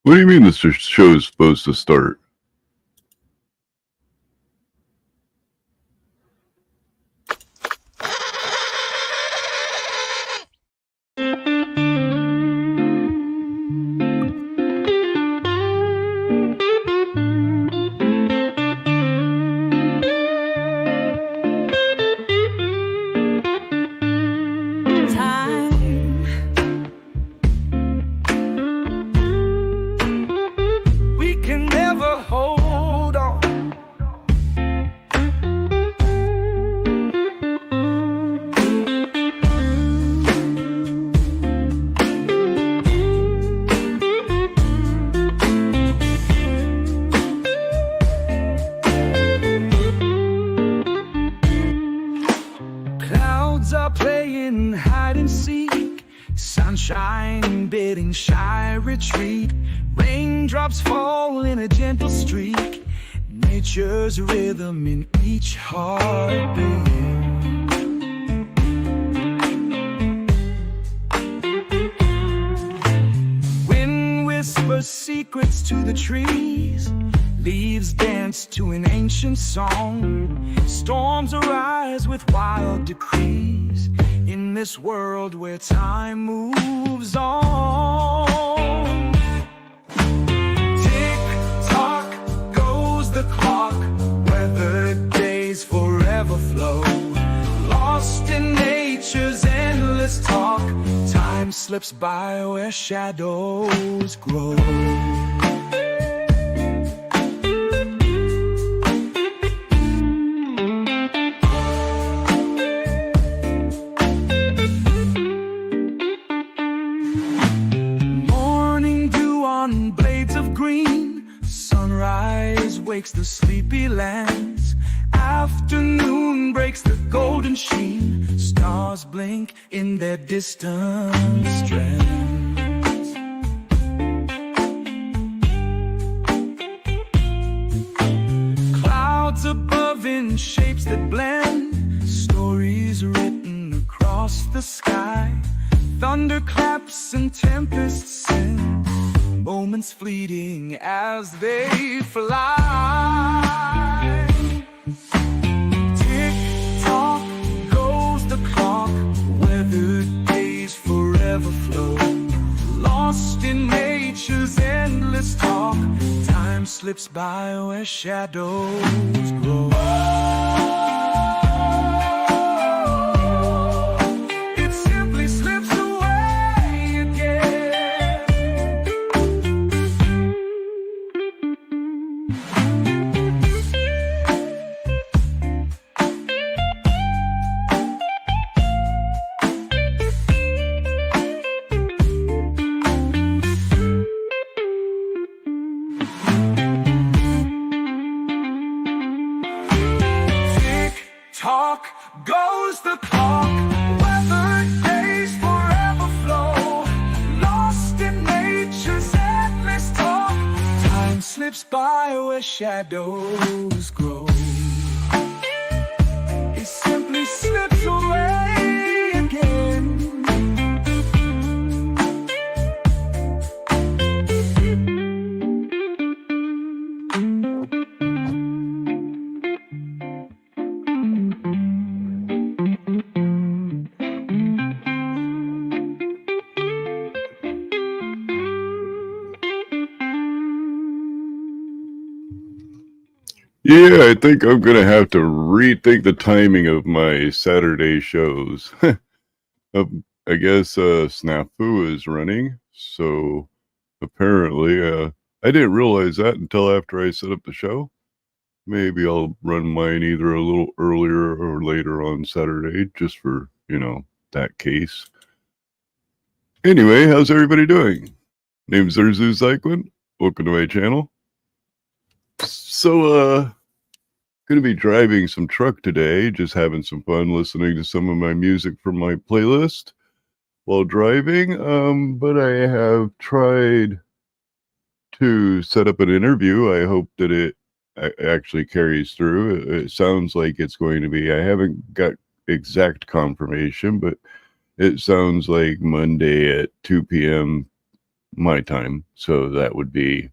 What do you mean this show is supposed to start? Sunshine bidding shy retreat. Raindrops fall in a gentle streak. Nature's rhythm in each heartbeat. Wind whispers secrets to the trees. Leaves dance to an ancient song. Storms arise with wild decrees. In this world where time moves on. Tick-tock goes the clock, weathered days forever flow. Lost in nature's endless talk, time slips by where shadows grow. Sunrise wakes the sleepy lands. Afternoon breaks the golden sheen. Stars blink in their distant strands. Clouds above in shapes that blend. Stories written across the sky. Thunderclaps and tempests send. Moments fleeting as they fly. Tick-tock goes the clock, weathered days forever flow. Lost in nature's endless talk, time slips by where shadows grow. Talk goes the clock, weathered days forever flow. Lost in nature's endless talk, time slips by where shadows grow. It simply slips away again. Yeah, I think I'm going to have to rethink the timing of my Saturday shows. I guess Snafu is running, so apparently I didn't realize that until after I set up the show. Maybe I'll run mine either a little earlier or later on Saturday, just for, that case. Anyway, how's everybody doing? Name's Zerzu Zyklin. Welcome to my channel. So, going to be driving some truck today, just having some fun listening to some of my music from my playlist while driving. But I have tried to set up an interview. I hope that it actually carries through. It sounds like it's going to be. I haven't got exact confirmation, but it sounds like Monday at 2 p.m. my time. So that would be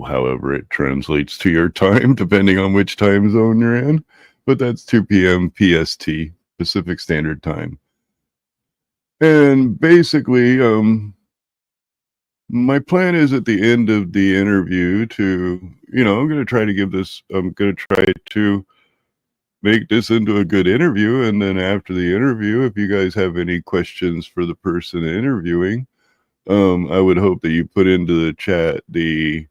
however it translates to your time, depending on which time zone you're in. But that's 2 p.m. PST, Pacific Standard Time. And basically, my plan is at the end of the interview to, I'm going to try to make this into a good interview. And then after the interview, if you guys have any questions for the person interviewing, I would hope that you put into the chat the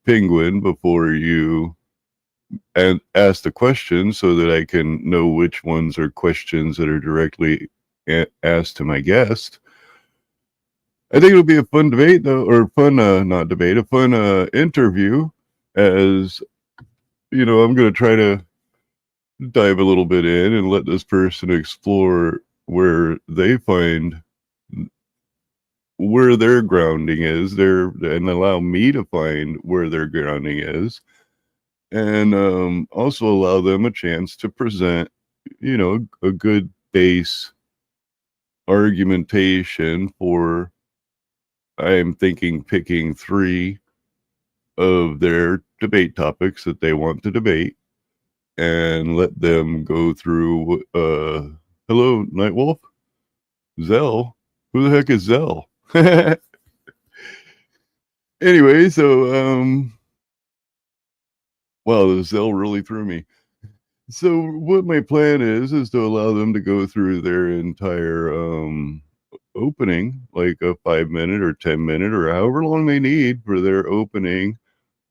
penguin before you and ask the questions so that I can know which ones are questions that are directly asked to my guest. I think it'll be a fun debate, though, or fun, not debate, a fun interview. As I'm going to try to dive a little bit in and let this person explore where they find where their grounding is, and allow me to find where their grounding is, and also allow them a chance to present, a good base argumentation for. I'm thinking picking 3 of their debate topics that they want to debate and let them go through. Hello, Nightwolf? Zell? Who the heck is Zell? Anyway, so, wow, the Zell really threw me. So what my plan is to allow them to go through their entire opening, like a 5-minute or 10-minute or however long they need for their opening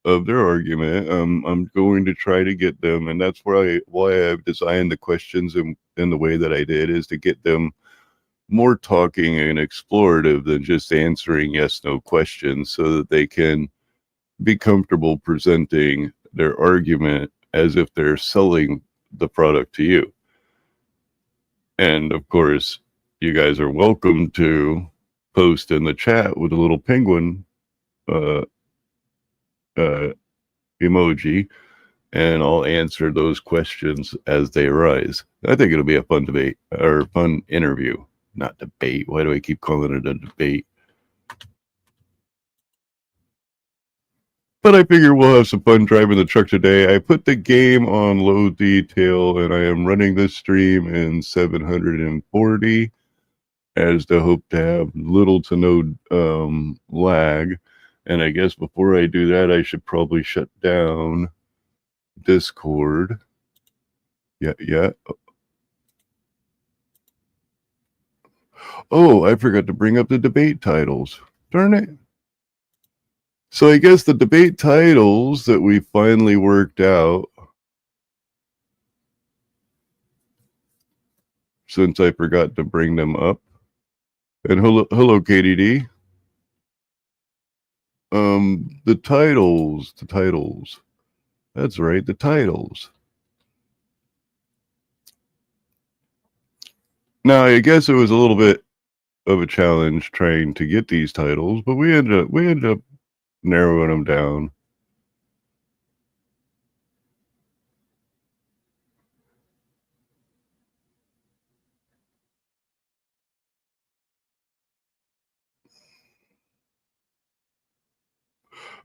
of their argument. I'm going to try to get them, and that's why I've designed the questions in the way that I did, is to get them more talking and explorative than just answering yes/no questions, so that they can be comfortable presenting their argument as if they're selling the product to you. And of course, you guys are welcome to post in the chat with a little penguin uh, emoji, and I'll answer those questions as they arise. I think it'll be a fun debate, or fun interview, not debate. Why do I keep calling it a debate? But I figure we'll have some fun driving the truck today. I put the game on low detail, and I am running this stream in 740 as to hope to have little to no lag. And I guess before I do that, I should probably shut down Discord. Yeah. Oh, I forgot to bring up the debate titles. Darn it. So I guess the debate titles that we finally worked out, since I forgot to bring them up. And hello, KDD. The titles. That's right, the titles. Now, I guess it was a little bit of a challenge trying to get these titles, but we ended up narrowing them down.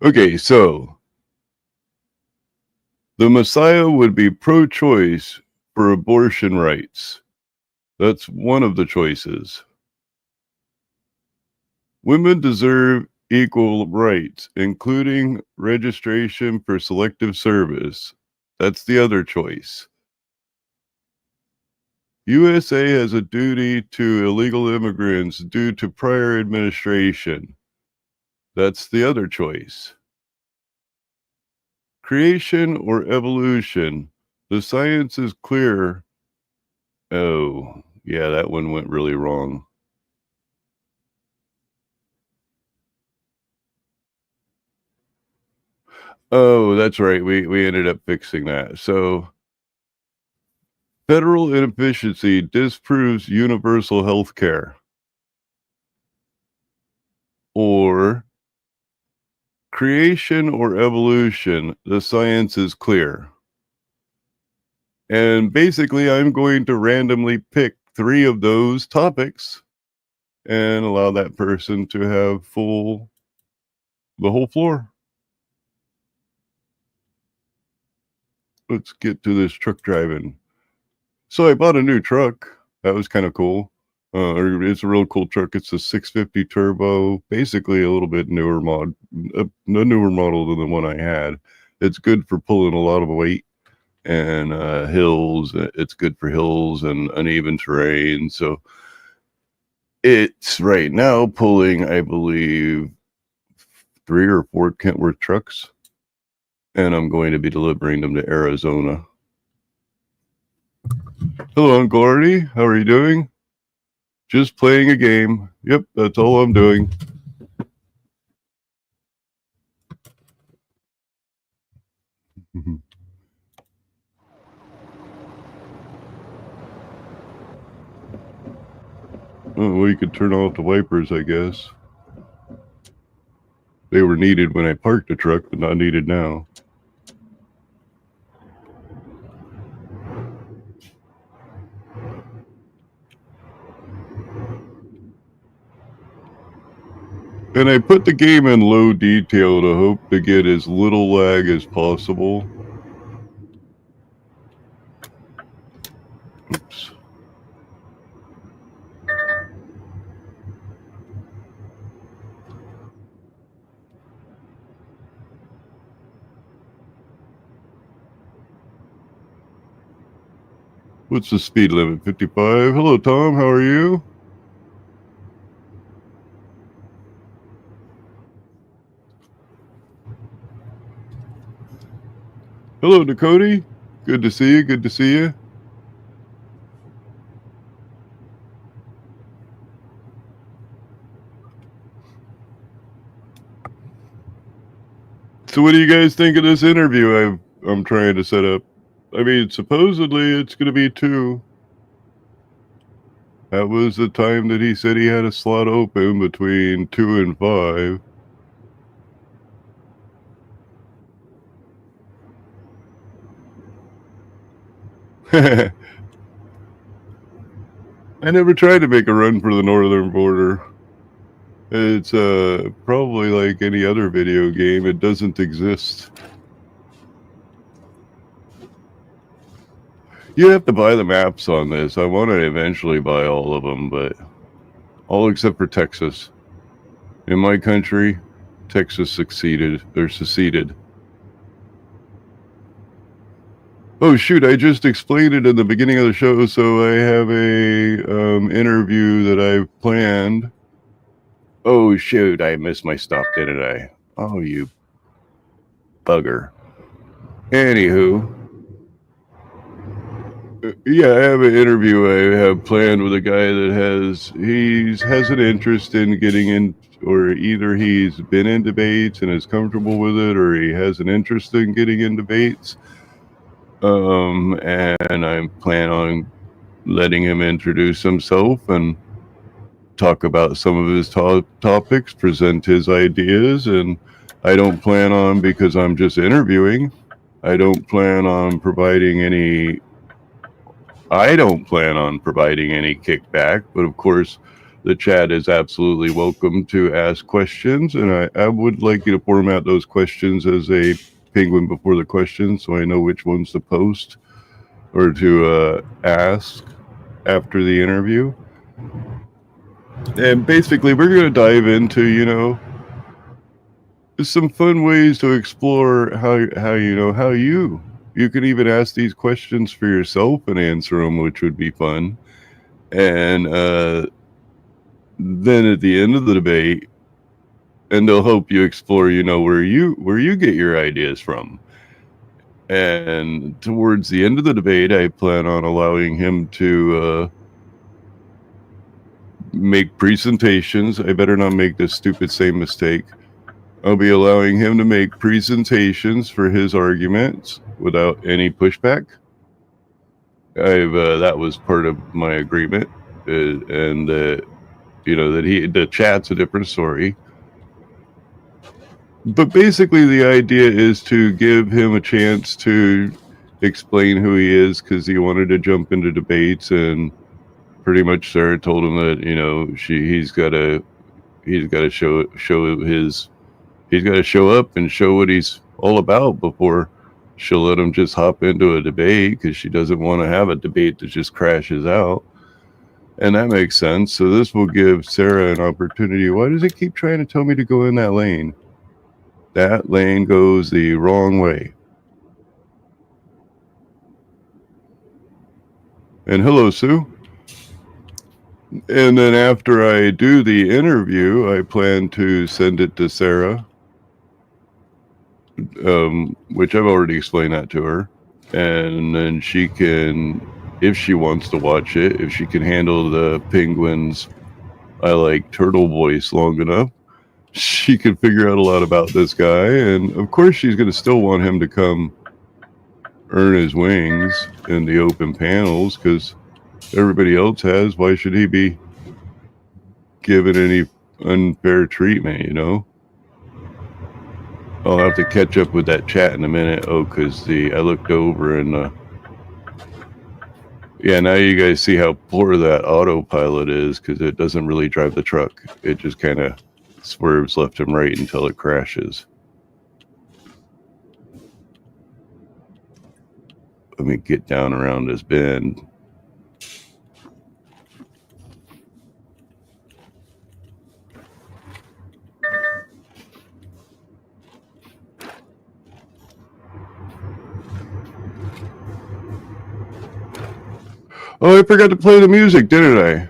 Okay, so the Messiah would be pro-choice for abortion rights. That's one of the choices. Women deserve equal rights, including registration for selective service. That's the other choice. USA has a duty to illegal immigrants due to prior administration. That's the other choice. Creation or evolution. The science is clear. Oh, yeah, that one went really wrong. Oh, that's right. We ended up fixing that. So federal inefficiency disproves universal health care. Or creation or evolution, the science is clear. And basically, I'm going to randomly pick 3 of those topics and allow that person to have the whole floor. Let's get to this truck driving. So I bought a new truck. That was kind of cool. It's a real cool truck. It's a 650 turbo, basically a little bit newer a newer model than the one I had. It's good for pulling a lot of weight and hills. It's good for hills and uneven terrain. So it's right now pulling, I believe, 3 or 4 Kentworth trucks, and I'm going to be delivering them to Arizona. Hello, Uncle Artie. How are you doing? Just playing a game. Yep, that's all I'm doing. Oh, well, you could turn off the wipers, I guess. They were needed when I parked the truck, but not needed now. And I put the game in low detail to hope to get as little lag as possible. Oops. What's the speed limit? 55? Hello, Tom. How are you? Hello, Dakota. Good to see you. Good to see you. So what do you guys think of this interview I'm trying to set up? I mean, supposedly it's going to be 2. That was the time that he said he had a slot open between 2 and 5. I never tried to make a run for the northern border. It's probably like any other video game. It doesn't exist. You have to buy the maps on this. I want to eventually buy all of them, but all except for Texas. In my country, Texas succeeded. They're seceded. Oh shoot! I just explained it in the beginning of the show. So I have a interview that I've planned. Oh shoot! I missed my stop, didn't I? Oh, you bugger. Anywho, yeah, I have an interview I have planned with a guy that has an interest in getting in, or either he's been in debates and is comfortable with it, or he has an interest in getting in debates. And I plan on letting him introduce himself and talk about some of his topics, present his ideas, and I don't plan on, because I'm just interviewing, I don't plan on providing any kickback, but of course the chat is absolutely welcome to ask questions, and I would like you to format those questions as a penguin before the question so I know which ones to post or to ask after the interview. And basically we're going to dive into, some fun ways to explore how you can even ask these questions for yourself and answer them, which would be fun. And then at the end of the debate, and they'll help you explore, where you get your ideas from. And towards the end of the debate, I plan on allowing him to make presentations. I better not make this stupid same mistake. I'll be allowing him to make presentations for his arguments without any pushback. That was part of my agreement, and that the chat's a different story. But basically, the idea is to give him a chance to explain who he is, because he wanted to jump into debates, and pretty much Sarah told him that, you know, he's got to show up and show what he's all about before she'll let him just hop into a debate, because she doesn't want to have a debate that just crashes out. And that makes sense. So this will give Sarah an opportunity. Why does it keep trying to tell me to go in that lane? That lane goes the wrong way. And hello, Sue. And then after I do the interview, I plan to send it to Sarah, which I've already explained that to her. And then she can, if she wants to watch it, if she can handle the Penguin's I like turtle voice long enough, she can figure out a lot about this guy. And of course, she's going to still want him to come earn his wings in the open panels, because everybody else has. Why should he be given any unfair treatment, you know? I'll have to catch up with that chat in a minute. Oh, because I looked over and yeah, now you guys see how poor that autopilot is, because it doesn't really drive the truck. It just kind of swerves left and right until it crashes. Let me get down around this bend. Oh, I forgot to play the music, didn't I?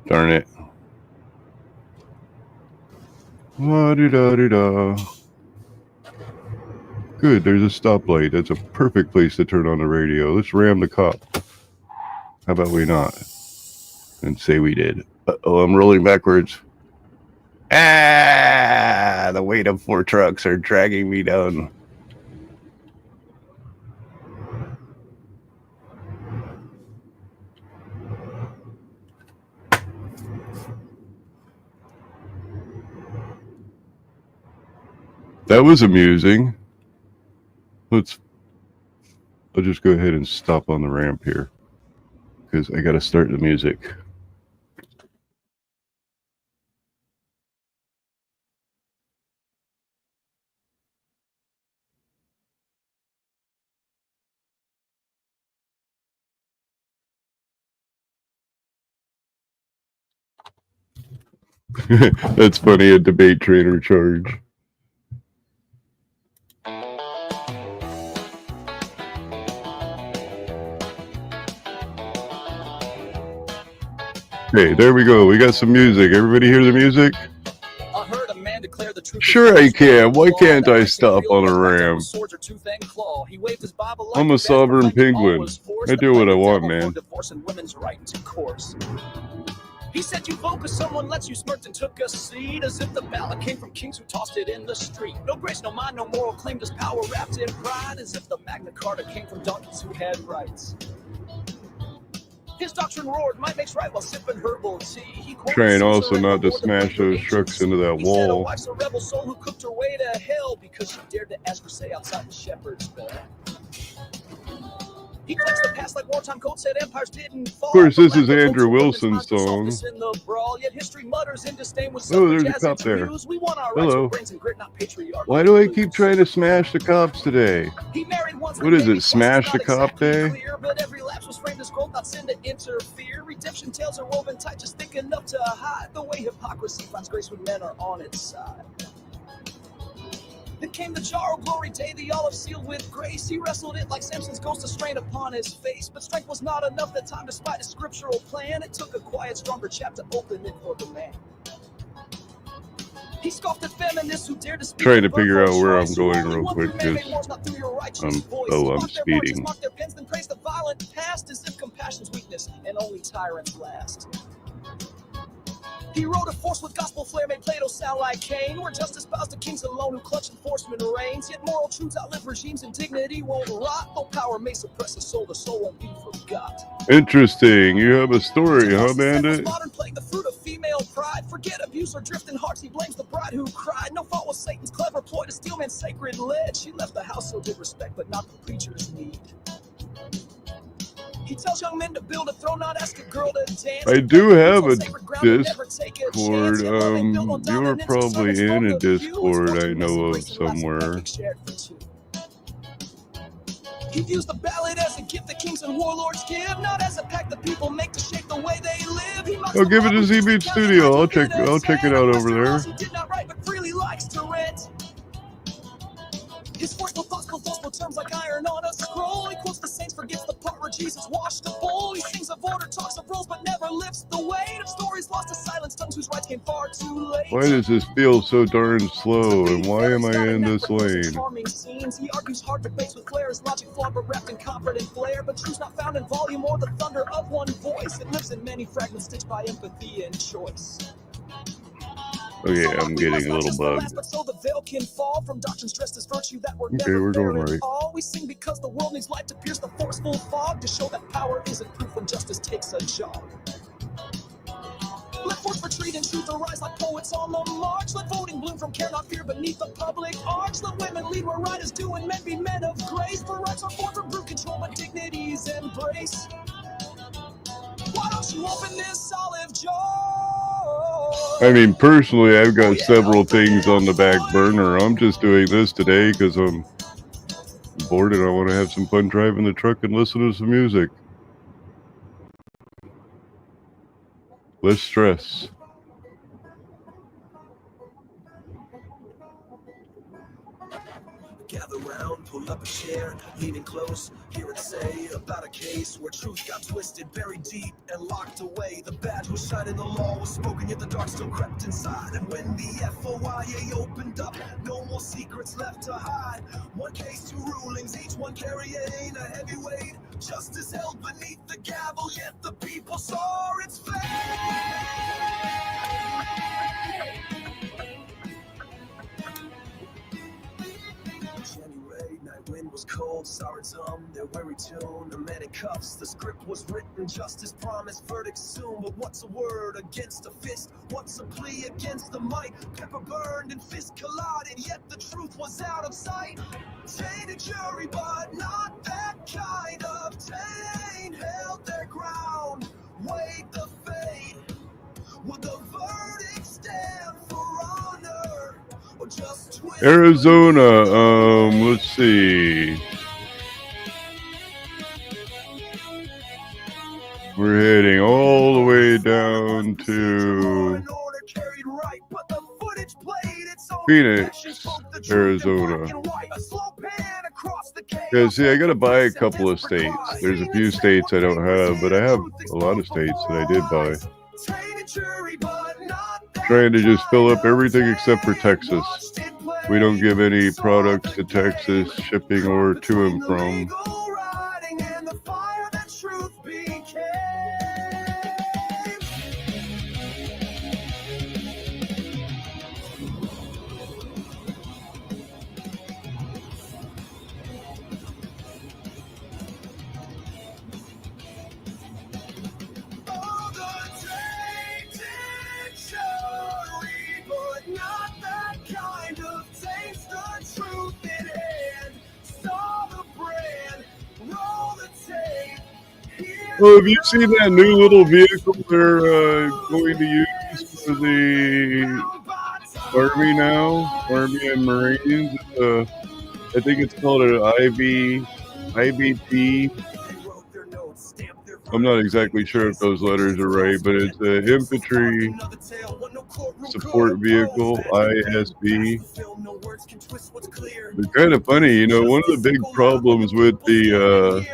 Darn it. La-di-da-di-da. Good, there's a stoplight. That's a perfect place to turn on the radio. Let's ram the cop. How about we not? And say we did. Uh-oh, I'm rolling backwards. Ah, the weight of 4 trucks are dragging me down. That was amusing. I'll just go ahead and stop on the ramp here, because I got to start the music. That's funny, a debate trainer charge. Okay, there we go. We got some music. Everybody hear the music? I heard a man declare the truth. Sure I can. Why can't I stop on a ramp? I'm a sovereign penguin. I do what I want, man. He said you vote because someone lets you, smirked and took a seat, as if the ballot came from kings who tossed it in the street. No grace, no mind, no moral claim, just power wrapped in pride, as if the Magna Carta came from donkeys who had rights. His doctrine roared, might makes right while sipping herbal tea. Trying also not to smash those trucks into that He wall. said a wife's a rebel soul who cooked her way to hell because she dared to ask for say outside the shepherd's bell. He clenched the past like wartime coat, said empires didn't fall. Of course, this is Andrew Wilson's song. Oh, there's a cop there. Hello. Why do I keep trying to smash the cops today? What is it, Smash the Cop Day? But every lapse was framed as growth, not sin to interfere. Redemption tales are woven tight, just thick enough to hide the way hypocrisy finds grace when men are on its side. Then came the jar of glory day, the olive sealed with grace. He wrestled it like Samson's ghost, a strain upon his face. But strength was not enough that time, despite his scriptural plan. It took a quiet, stronger chap to open it for the man. He scoffed at feminists who dared to speak. Trying to figure out where I'm going real quick, because I'm speeding. Mock their pens, then praise the violent past as if compassion's weakness and only tyrants last. He rode a force with gospel flair, made Plato sound like Cain, where justice bows to kings alone who clutch enforcement reigns. Yet moral truths outlive regimes and dignity won't rot. Though power may suppress a soul, the soul won't be forgot. Interesting. You have a story, huh, Bandit? Modern plague, the fruit of female pride. Forget abuse or drift in hearts. He blames the bride who cried. No fault was Satan's clever ploy to steal man's sacred lead. She left the house so did respect, but not the preacher's need. He tells young men to build a throne, not ask a girl to dance. I do have a Discord. You are probably in a Discord I know of somewhere. He views the ballot as a gift that kings and warlords give, not as a pact that people make to shape the way they live. Oh, give it to Z Beat Studio. I'll check it out over there. He did not write, but freely likes to rent. His forceful thoughts call gospel terms like iron on a scroll. He quotes the saints, forgets the part where Jesus washed the bowl. He sings of order, talks of rules, but never lifts the weight of stories lost to silence, tongues whose rights came far too late. Why does this feel so darn slow, and why am I in this lane? He argues hard debates with flair, his logic flawed but wrapped in comfort and flair. But truth's not found in volume or the thunder of one voice. It lives in many fragments stitched by empathy and choice. Okay, I'm getting a little bugged. But so the veil can fall from doctrines dressed as virtue that were Okay, we're going right. We sing because the world needs light to pierce the forceful fog, to show that power isn't proof when justice takes a jog. Let force retreat and truth arise like poets on the march. Let voting bloom from care, not fear, beneath the public arch. Let women lead where right is due and men be men of grace. For rights are born from brute control, but dignity's embrace. Why don't you open this olive jar? I mean, personally, I've got several things on the back burner. I'm just doing this today because I'm bored and I want to have some fun driving the truck and listen to some music. Less stress. Gather round, pull up a chair, leaning close, hear it say about a case where truth got twisted, buried deep and locked away. The badge was shining, the law was spoken, yet the dark still crept inside. And when the F.L.A.T opened up, no more secrets left to hide. One case, two rulings, each one carrying a heavy weight. Justice held beneath the gavel, yet the people saw its fate. January night wind was cold, sirens hummed their weary tune. A man in cuffs, the script was written, justice promised, verdict soon. But what's a word against a fist? What's a plea against the might? Pepper burned and fist collided, yet the truth was out of sight. Tainted jury, but not that kind of taint. Held their ground, weighed the fate. Would the verdict stand for honor? Arizona, let's see. We're heading all the way down to Phoenix, Arizona. Yeah, see, I gotta buy a couple of states. There's a few states I don't have, but I have a lot of states that I did buy. Trying to just fill up everything except for Texas. We don't give any products to Texas, shipping or to and from. Well, have you seen that new little vehicle they're going to use for the Army now? Army and Marines? I think it's called an IBP. I'm not exactly sure if those letters are right, but it's an infantry support vehicle, ISB. It's kind of funny, you know, one of the big problems with the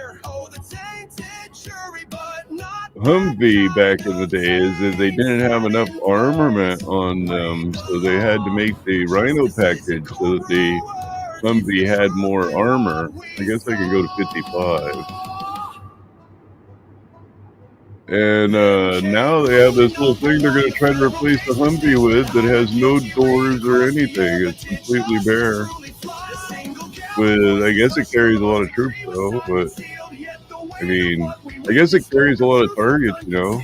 Humvee back in the day is that they didn't have enough armament on them, so they had to make the Rhino package so that the Humvee had more armor. I guess I can go to 55. And now they have this little thing they're going to try to replace the Humvee with that has no doors or anything. It's completely bare. With, I guess it carries a lot of troops though, but I mean, I guess it carries a lot of targets, you know.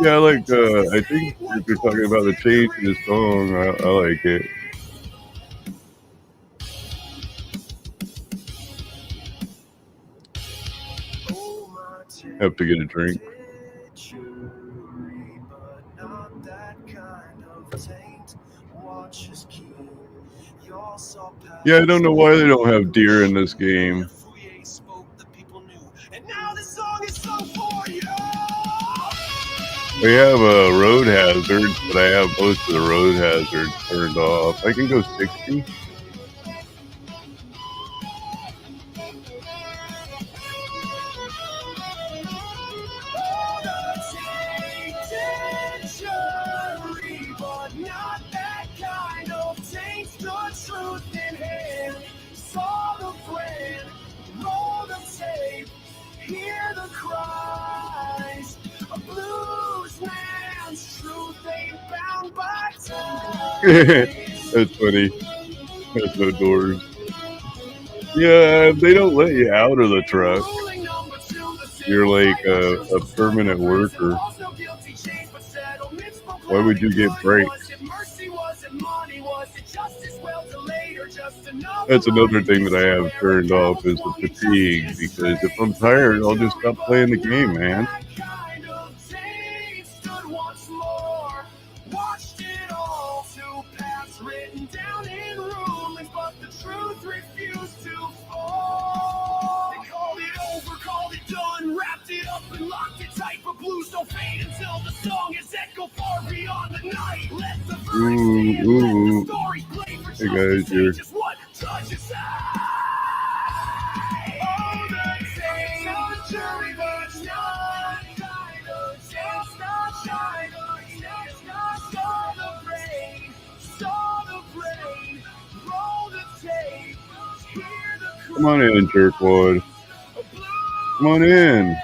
Yeah, like I think if you're talking about the change in the song, I like it. Have to get a drink. Yeah, I don't know why they don't have deer in this game. We have road hazards, but I have most of the road hazards turned off. I can go 60. Hear the cries of blues man's truth ain't bound by time. That's funny. There's no doors. Yeah, they don't let you out of the truck. You're like a permanent worker. Why would you get brakes? That's another thing that I have turned off is the fatigue, because if I'm tired, I'll just stop playing the game, man. Ooh. Hey guys, you're come on in, jerkwad. Come on in.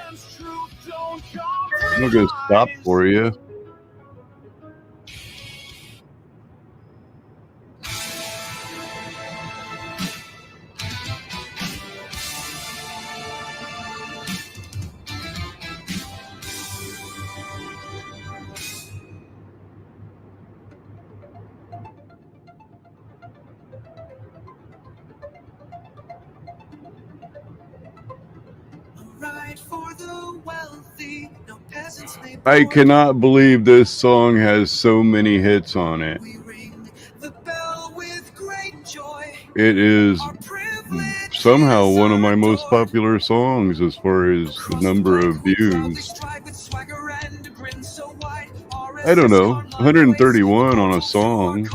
I'm not gonna stop for you. I cannot believe this song has so many hits on it. It is somehow one of my most popular songs as far as the number of views. I don't know, 131 on a song.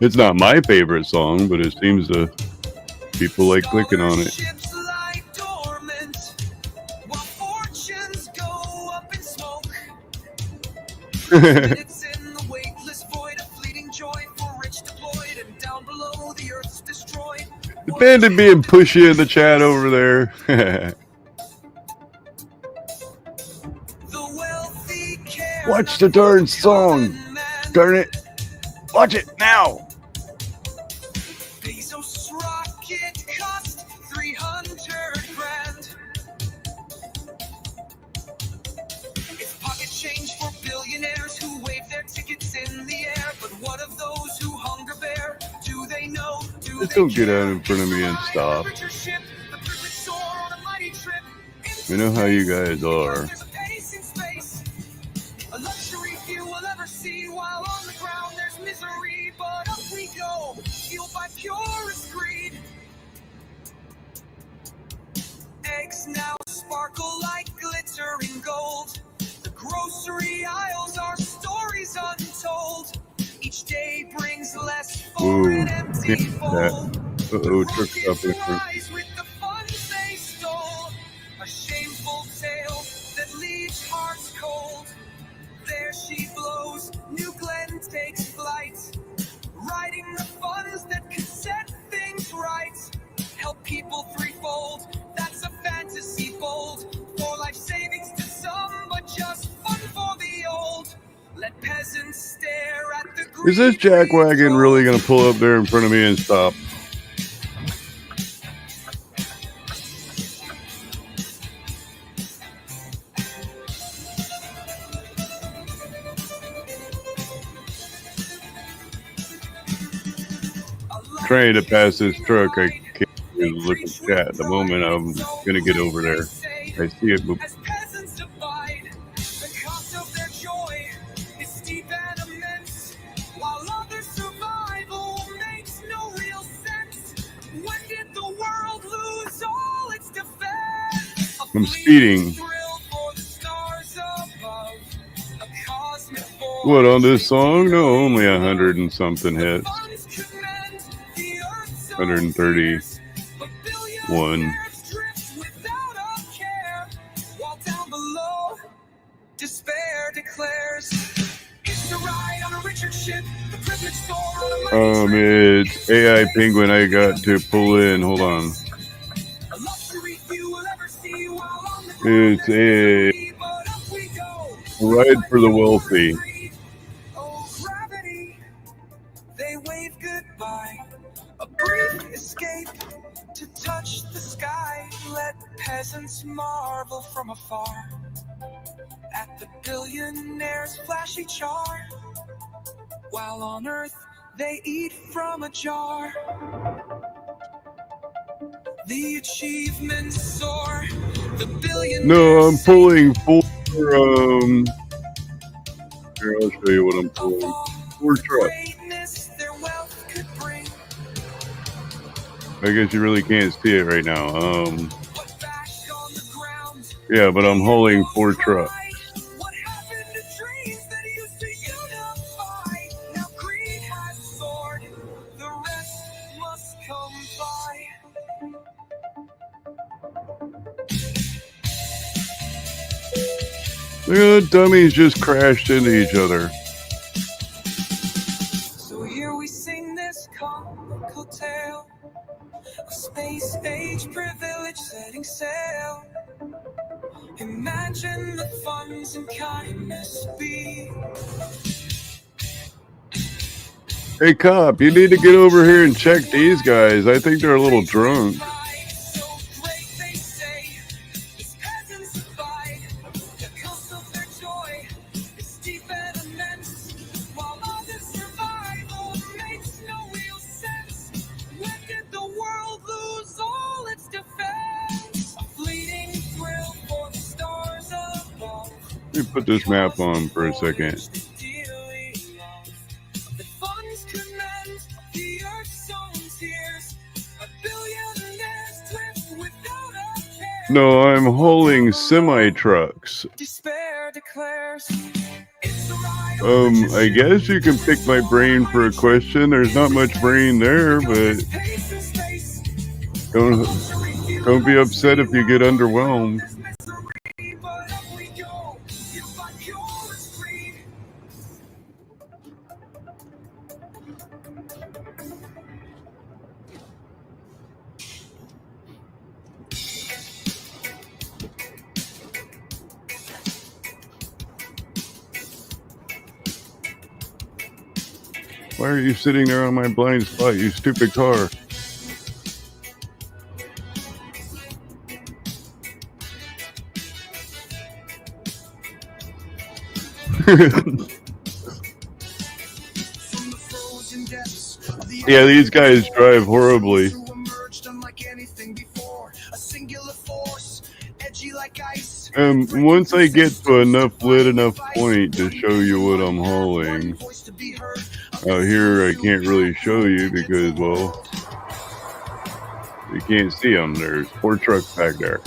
It's not my favorite song, but it seems to people like clicking on it. The bandit being pushy in the chat over there. Watch the darn song. Darn it. Watch it now. It's pocket change for billionaires who wave their tickets in the air. But what of those who hunger bear? Do they know? Just don't get out in front of me and stop. We know how you guys are. A luxury few will ever see, while on the ground there's misery. But up we go, fueled by purest greed. Eggs now sparkle like glittering gold. The grocery aisles are stories untold. Each day brings less for an empty bowl. Trick stopping with the funds they stole. A shameful tale that leaves hearts cold. There she blows, New Glenn takes flight, riding the fun Is this jackwagon really going to pull up there in front of me and stop? Trying to pass this truck. I can't even look at chat at the moment. I'm going to get over there. I see it. As peasants divide, the cost of their joy is steep and immense, while others' survival makes no real sense. When did the world lose all its defense? I'm speeding. What, on this song? No, only 100 and something hits. 131. Despair declares it's the ride on a Richard ship, the privilege store it's AI Penguin I got to pull in. Hold on. It's a ride for the wealthy. Oh, gravity, they wave goodbye. A brief escape to touch the sky. Let peasants marvel from afar at the billionaire's flashy char, while on earth they eat from a jar. The achievements soar. The billionaires. No, I'm pulling for here, I'll show you what I'm pulling. 4 trucks. Their wealth could bring. I guess you really can't see it right now. But back on the ground, Yeah, but I'm hauling 4 trucks. what happened to dreams that used to unify? Now greed has soared. The rest must come by. The dummies just crashed into each other. So here we sing this comical tale of space age privilege setting sail. Imagine the funds and kindness be. Hey, cop, you need to get over here and check these guys. I think they're a little drunk. So great they say, these peasants abide. The cost of their joy is deep and immense, while others' survival makes no real sense. When did the world lose all its defense? A fleeting thrill for the stars above. Let me put this map on for a second. The funds commend the earth's own tears. A billionaire's drift without a care. No, I'm hauling semi-trucks. Despair declares it's the ride. I guess you can pick my brain for a question. There's not much brain there, but don't be upset if you get underwhelmed. But up we go. If I cure is free. Why are you sitting there on my blind spot, you stupid car? Yeah, these guys drive horribly. Once I get to enough point to show you what I'm hauling. Out here, I can't really show you because, well, you can't see them. There's 4 trucks back there.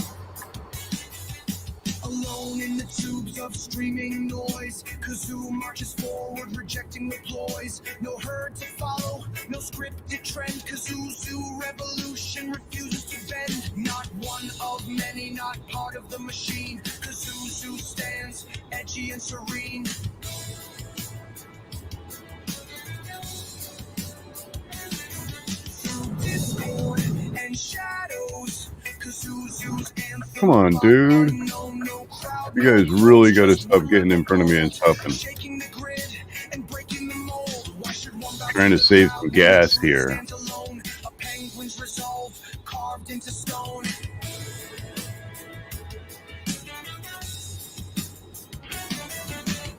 Alone in the tubes of streaming noise, Kazoo marches forward, rejecting the ploys. No herd to follow, no scripted trend. Kazoo's zoo revolution refuses to bend. Not one of many, not part of the machine. Kazoo zoo stands edgy and serene. Through discord and shadows, come on, dude. You guys really got to stop getting in front of me and stopping. trying to save some gas here. A penguin's resolve carved into stone.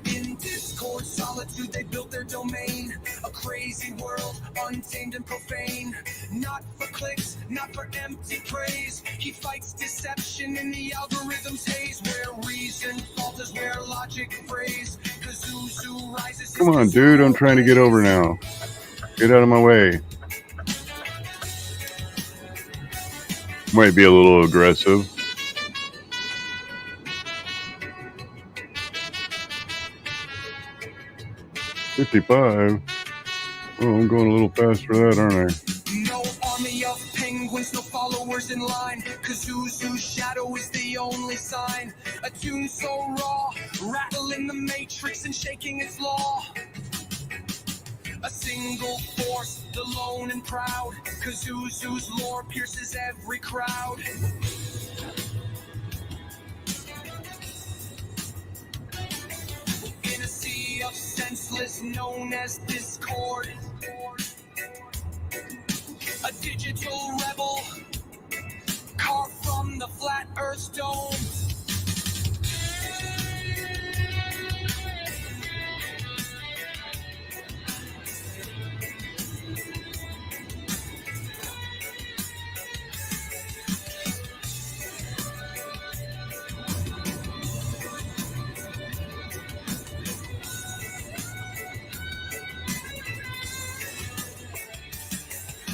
In discord, solitude, they built their domain. A crazy world, untamed and profane. Not for clicks, not for empty praise. He fights deception in the algorithm's haze, where reason falters, where logic frays. Kazuzu rises. Come on, dude, I'm trying to get over now. Get out of my way. Might be a little aggressive. $55. Oh, I'm going a little fast for that, aren't I? No army of penguins, no followers in line. Kazuzu's shadow is the only sign. A tune so raw, rattling the matrix and shaking its law. A single force, the lone and proud. Kazuzu's lore pierces every crowd. In a sea of senseless known as discord. A digital rebel, carved from the flat Earth's dome.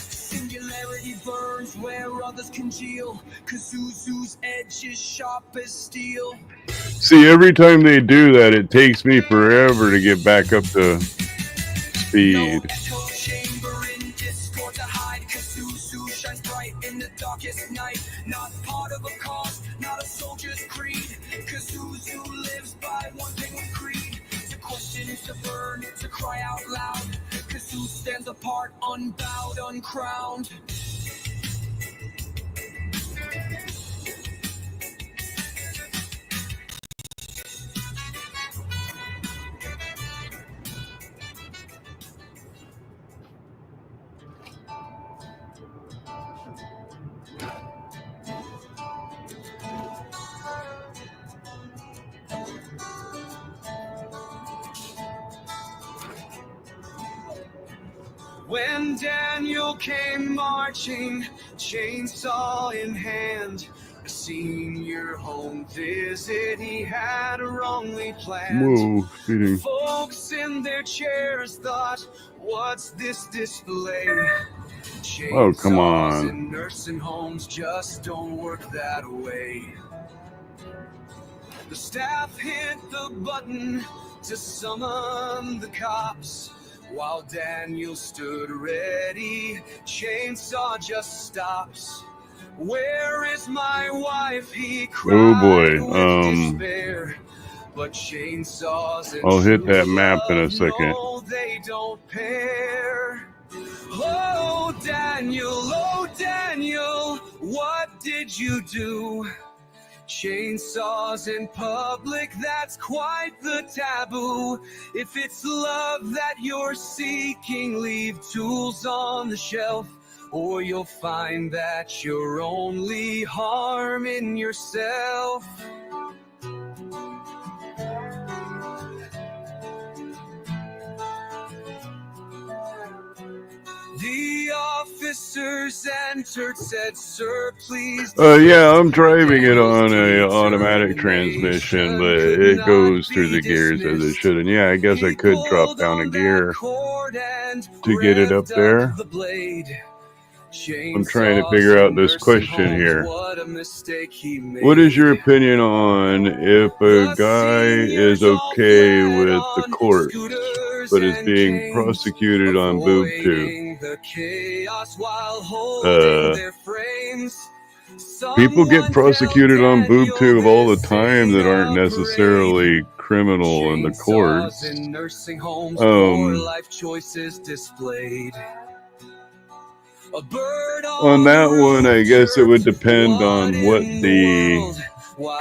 Singularity burns where others congeal. Kazuzu's edge is sharp as steel. See, every time they do that, it takes me forever to get back up to speed. No echo chamber in discord to hide. Kazuzu shines bright in the darkest night. Not part of a cause, not a soldier's creed. Kazuzu lives by one penguin creed. To question is to burn, to cry out loud. Kazuzu stands apart, unbowed, uncrowned. When Daniel came marching, chainsaw in hand, a senior home visit he had wrongly planned. Whoa, speeding. Folks in their chairs thought, what's this display? Oh, come Chainsaws on. in nursing homes just don't work that way. The staff hit the button to summon the cops. While Daniel stood ready, chainsaw just stops. Where is my wife? He cried. Oh boy. With despair. But chainsaws and I'll hit that true map in a love, second. no, they don't pair. Oh Daniel, what did you do? Chainsaws in public, that's quite the taboo. If it's love that you're seeking, leave tools on the shelf, or you'll find that you're only harming yourself. The officers entered, said, "Sir, please." Yeah, I'm driving it on a automatic transmission, but it goes through the gears as it should. And yeah, I guess I could drop down a gear to get it up there. I'm trying to figure out this question here. What is your opinion on if a guy is okay with the court, but is being prosecuted on boob tube? People get prosecuted on boob tube all the time that aren't necessarily criminal in the courts. On that one, I guess it would depend on what the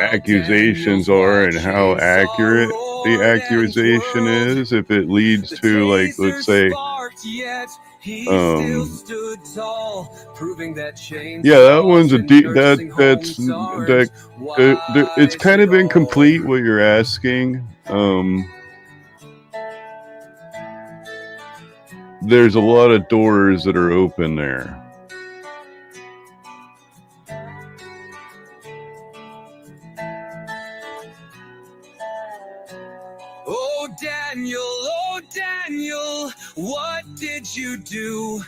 accusations are and how accurate the accusation is. If it leads to, like, let's say worked yet. He still stood tall, proving that chainsaws yeah, that one's a and deep. nursing homes aren't It's wise kind at of incomplete all. what you're asking. There's a lot of doors that are open there. Oh Daniel, what did you do?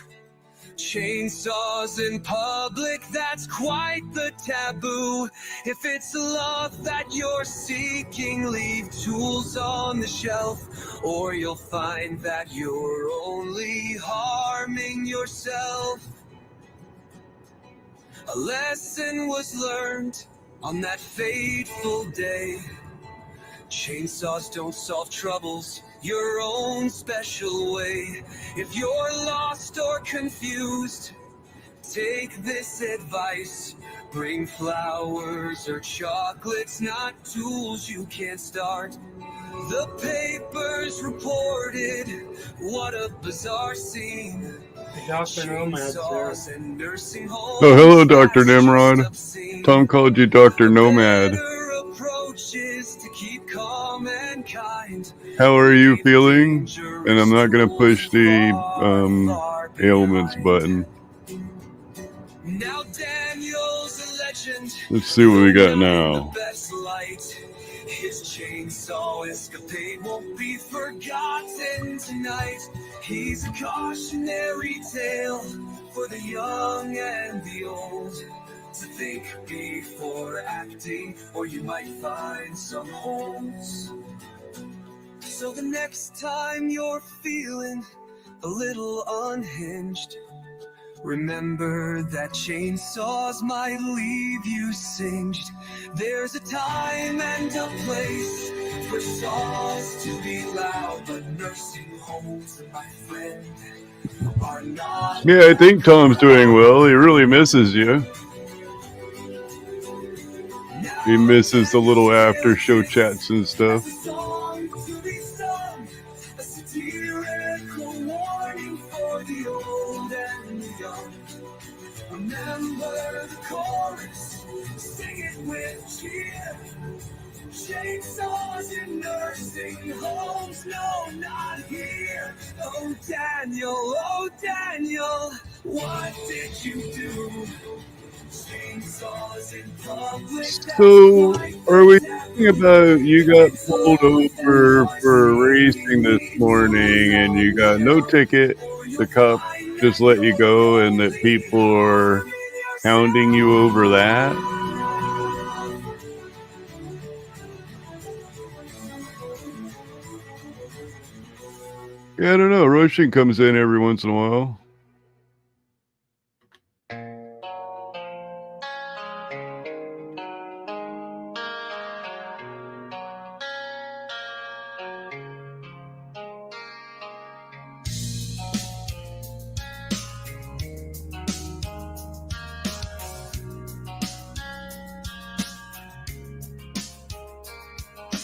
Chainsaws in public, that's quite the taboo. If it's love that you're seeking, leave tools on the shelf, or you'll find that you're only harming yourself. A lesson was learned on that fateful day. Chainsaws don't solve troubles your own special way. If you're lost or confused, take this advice. Bring flowers or chocolates, not tools you can't start. The papers reported what a bizarre scene. Chainsaws and nursing homes. Oh, hello, Dr. That's just Nimrod. obscene. Tom called you Dr. The Nomad. better approach is to keep calm and kind. How are you Leave feeling? dangerous And I'm not going to tools push the far ailments behind. button. Now Daniel's a legend. Let's see what we got In the now. best light. His chainsaw escapade won't be forgotten tonight. He's a cautionary tale for the young and the old. To think before acting, or you might find some holes. So the next time you're feeling a little unhinged, remember that chainsaws might leave you singed. There's a time and a place for saws to be loud, but nursing homes, my friend, are not. Yeah, I think Tom's doing well. He really misses you. He misses the little after show chats and stuff. Remember the chorus, sing it with cheer. Chainsaws in nursing homes, no, not here. Oh Daniel, what did you do? Chainsaws in public. So, are we talking about you got pulled over for racing this morning and you got no ticket? The cop just let you go, and that people are hounding you over that? Yeah, I don't know. Roshan comes in every once in a while.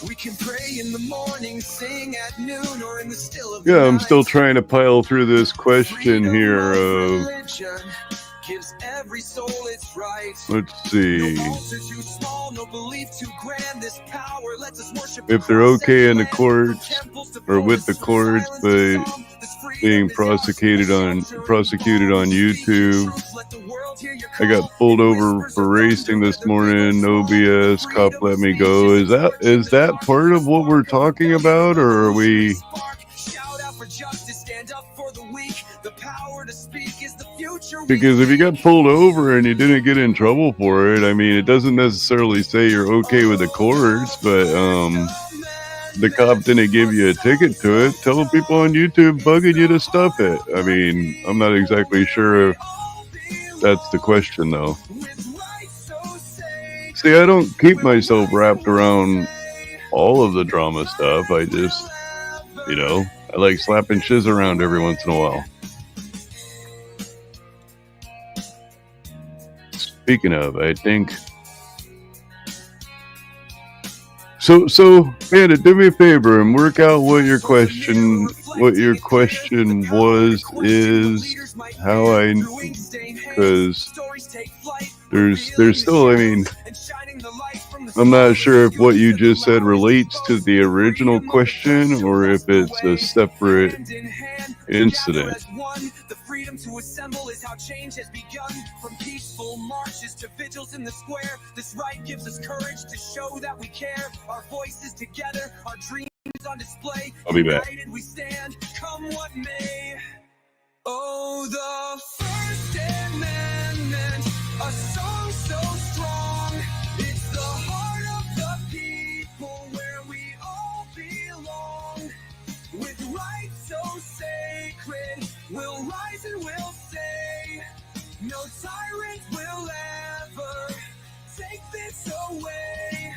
We can pray in the morning, sing at noon, or in the still of the Yeah, I'm night. still trying to pile through this question here of, gives every soul its right. let's see, No altar too small, no belief too grand. This power lets us worship if they're okay in the courts or with the courts, but being prosecuted on YouTube. I got pulled over for racing this morning. No BS. Cop let me go. Is that part of what we're talking about, or are we? Because if you got pulled over and you didn't get in trouble for it, I mean, it doesn't necessarily say you're okay with the courts, but the cop didn't give you a ticket to it. Tell people on YouTube bugging you to stuff it. I mean, I'm not exactly sure if that's the question, though. See, I don't keep myself wrapped around all of the drama stuff. I just, I like slapping shiz around every once in a while. Speaking of, I think... So, Panda, do me a favor and work out what your question what your question was is how I, because there's still, I mean, I'm not sure if what you just said relates to the original question or if it's a separate incident. The freedom to assemble is how change has begun. From peaceful marches to vigils in the square, this right gives us courage to show that we care. Our voices together, our dreams on display. I'll be back. United we stand, come what may. Oh, the First Amendment, a song so strong. It's the heart of the people where we all belong. With rights so sacred, we'll rise and we'll say, no tyrant will ever take this away.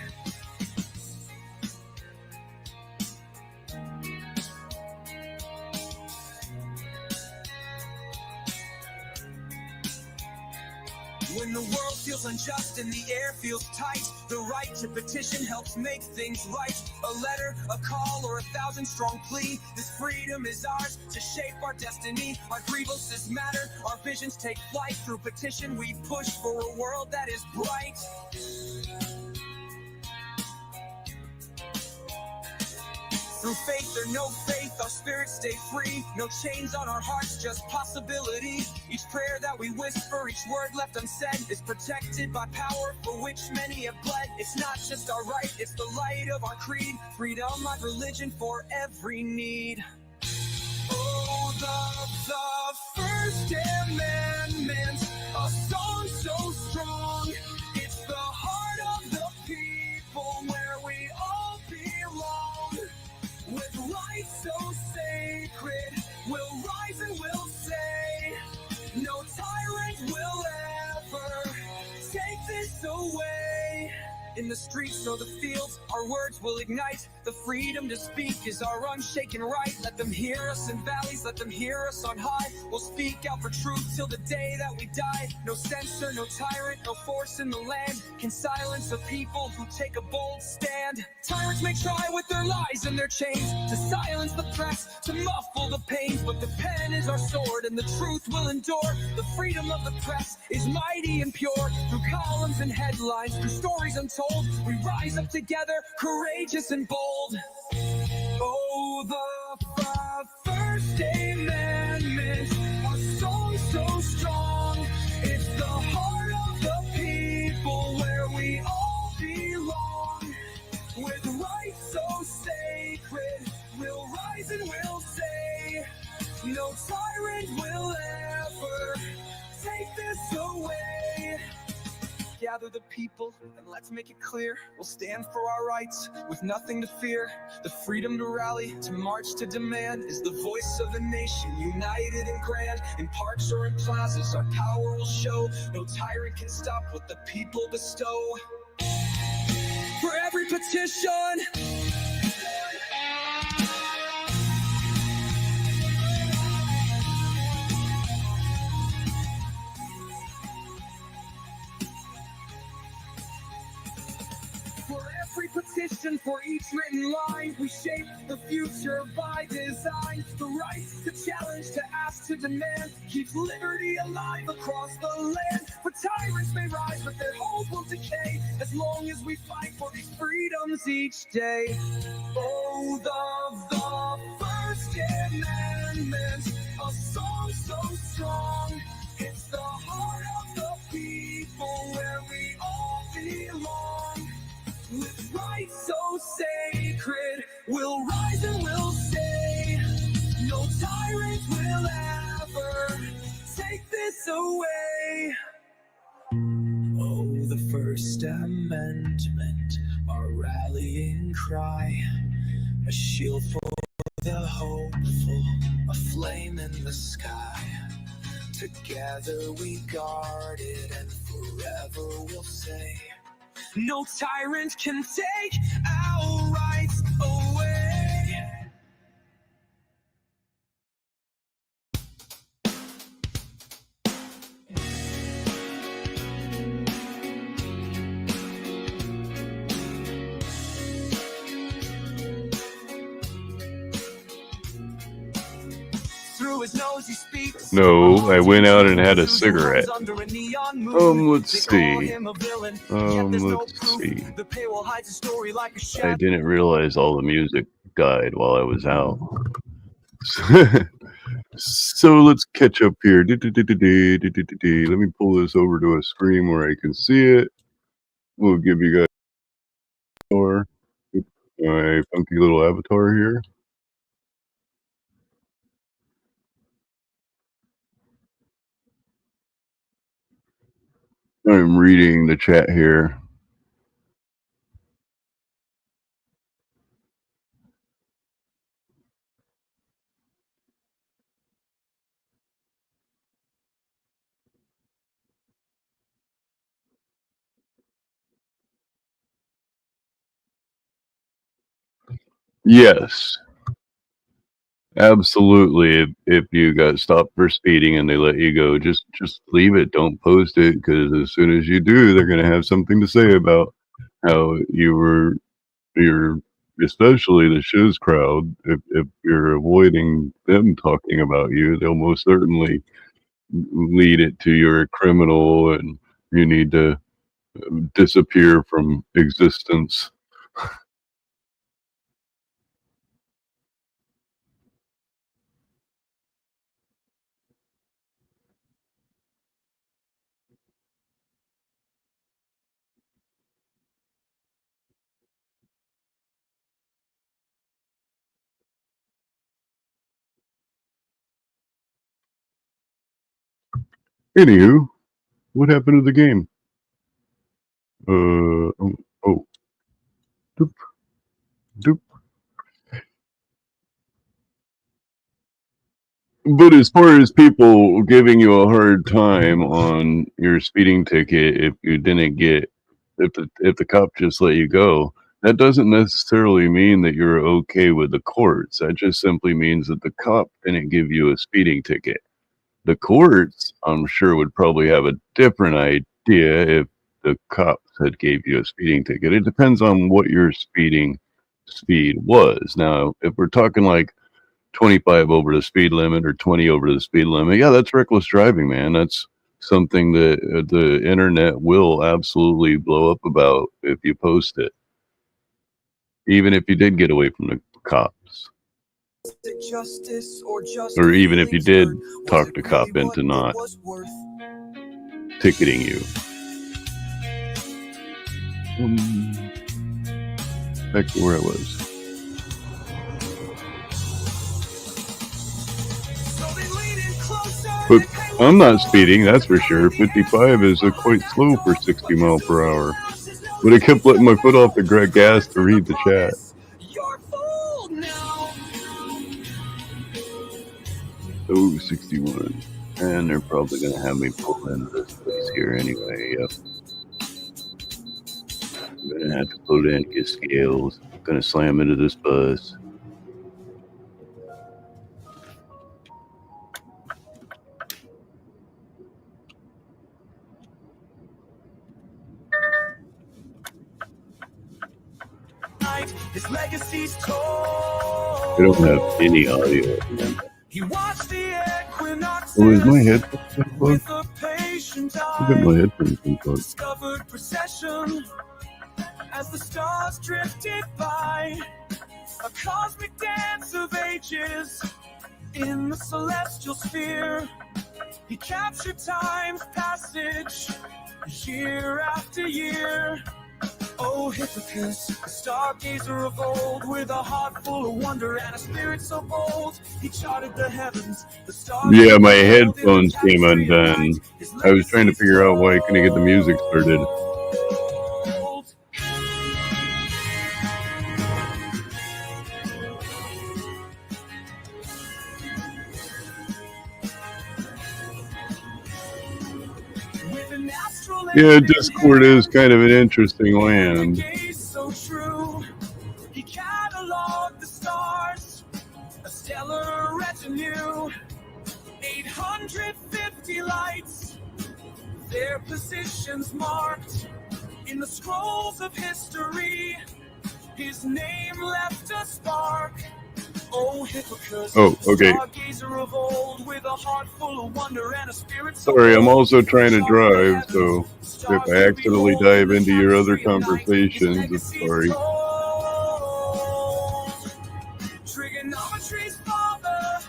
When the world feels unjust and the air feels tight, the right to petition helps make things right. A letter, a call, or 1,000-strong plea. This freedom is ours to shape our destiny. Our grievances matter, our visions take flight. Through petition we push for a world that is bright. Through faith or no faith, our spirits stay free. No chains on our hearts, just possibility. Each prayer that we whisper, each word left unsaid, is protected by power for which many have bled. It's not just our right, it's the light of our creed. Freedom, my religion for every need. Oh, the First Amendment, a song so strong. It's the heart of the people where we all belong. With rights so sacred, we'll rise and we'll say, no tyrant will ever take this away. In the streets or the fields, our words will ignite. The freedom to speak is our unshaken right. Let them hear us in valleys, let them hear us on high. We'll speak out for truth till the day that we die. No censor, no tyrant, no force in the land can silence a people who take a bold stand. Tyrants may try with their lies and their chains to silence the press, to muffle the pains, but the pen is our sword and the truth will endure. The freedom of the press is mighty and pure. Through columns and headlines, through stories untold, we rise up together, courageous and bold. Oh, the First Amendment, a song so strong. It's the heart of the people where we all belong. With rights so sacred, we'll rise and we'll say, no tyrant will ever take this away. Gather the people and let's make it clear, we'll stand for our rights with nothing to fear. The freedom to rally, to march, to demand is the voice of the nation, united and grand. In parks or in plazas, our power will show. No tyrant can stop what the people bestow. For every petition, petition, for each written line, we shape the future by design. The right to challenge, to ask, to demand keeps liberty alive across the land. For tyrants may rise, but their hold will decay as long as we fight for these freedoms each day. Oh, the First Amendment, a song so strong. It's the heart of the people where we all belong. With rights so sacred, we'll rise and we'll say, no tyrant will ever take this away. Oh, the First Amendment, our rallying cry, a shield for the hopeful, a flame in the sky. Together we guard it and forever we'll say, no tyrant can take our rights away. through his nose he speaks. No, I went out and had a cigarette. Under a neon moon. Let's They call see. him a villain, yet there's no Let's proof. see. The paywall hides his story like a I shadow. didn't realize all the music died while I was out. So let's catch up here. Let me pull this over to a screen where I can see it. We'll give you guys more. My funky little avatar here. I'm reading the chat here. Yes, absolutely. If you got stopped for speeding and they let you go, just leave it. Don't post it, because as soon as you do, they're going to have something to say about how you're especially the shiz crowd. If you're avoiding them talking about you, they'll most certainly lead it to you're a criminal and you need to disappear from existence. Anywho, what happened to the game? Oh, doop, doop. But as far as people giving you a hard time on your speeding ticket if you didn't get if the cop just let you go, that doesn't necessarily mean that you're okay with the courts. That just simply means that the cop didn't give you a speeding ticket. The courts, I'm sure, would probably have a different idea if the cops had gave you a speeding ticket. It depends on what your speeding speed was. Now, if we're talking like 25 over the speed limit or 20 over the speed limit, yeah, that's reckless driving, man. That's something that the internet will absolutely blow up about if you post it, even if you did get away from the cops, Justice or just or even if you did feelings hurt? talk Was the it cop really into what not it was worth? ticketing you. Back to where I was. So they leaned in closer But and they I'm not were speeding, that's for sure. 55 is quite slow for 60 mile per hour. But I kept letting my foot off the gas to read the chat. You're fooled now. Oh, 61. And they're probably going to have me pull into this place here anyway. Yep. I'm going to have to pull in, get scales. I'm going to slam into this bus. His legacy's told. I don't have any audio. He watched the equinoxes. Oh, is my headphones plugged? With a patient I got my eye. headphones unplugged. Discovered procession as the stars drifted by. A cosmic dance of ages in the celestial sphere. He captured time's passage year after year. Oh, Hippocus, a stargazer of old, with a heart full of wonder and a spirit so bold. He charted the heavens, the stars. Yeah, my headphones came undone. I was trying to figure out why I couldn't get the music started. Yeah, Discord is kind of an interesting land. So true. He cataloged the stars, a stellar retinue, 850 lights, their positions marked in the scrolls of history. His name left a spark Oh, okay. Sorry, I'm also trying to drive, so if I accidentally dive into your other conversations, I'm sorry. Trigonometry's father,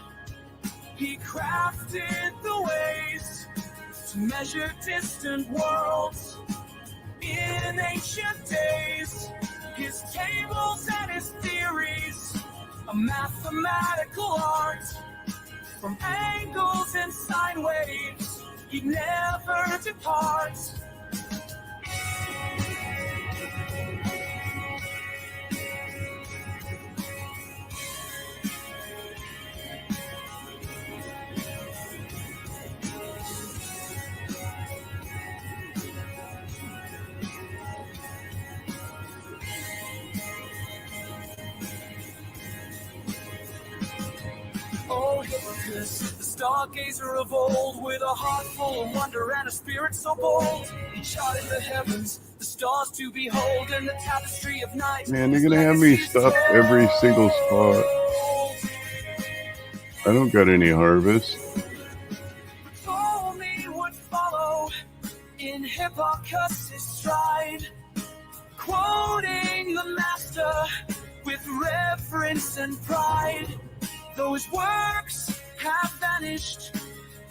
he crafted the ways to measure distant worlds in ancient days. His tables and his theories, a mathematical art. From angles and sine waves, he never departs. Oh, Hipparchus, the stargazer of old, with a heart full of wonder and a spirit so bold. He charted the heavens, the stars to behold, and the tapestry of night. Man, they're gonna have me stop every single spot. I don't got any harvest. Ptolemy would follow in Hipparchus' stride, quoting the master with reverence and pride. Though his works have vanished,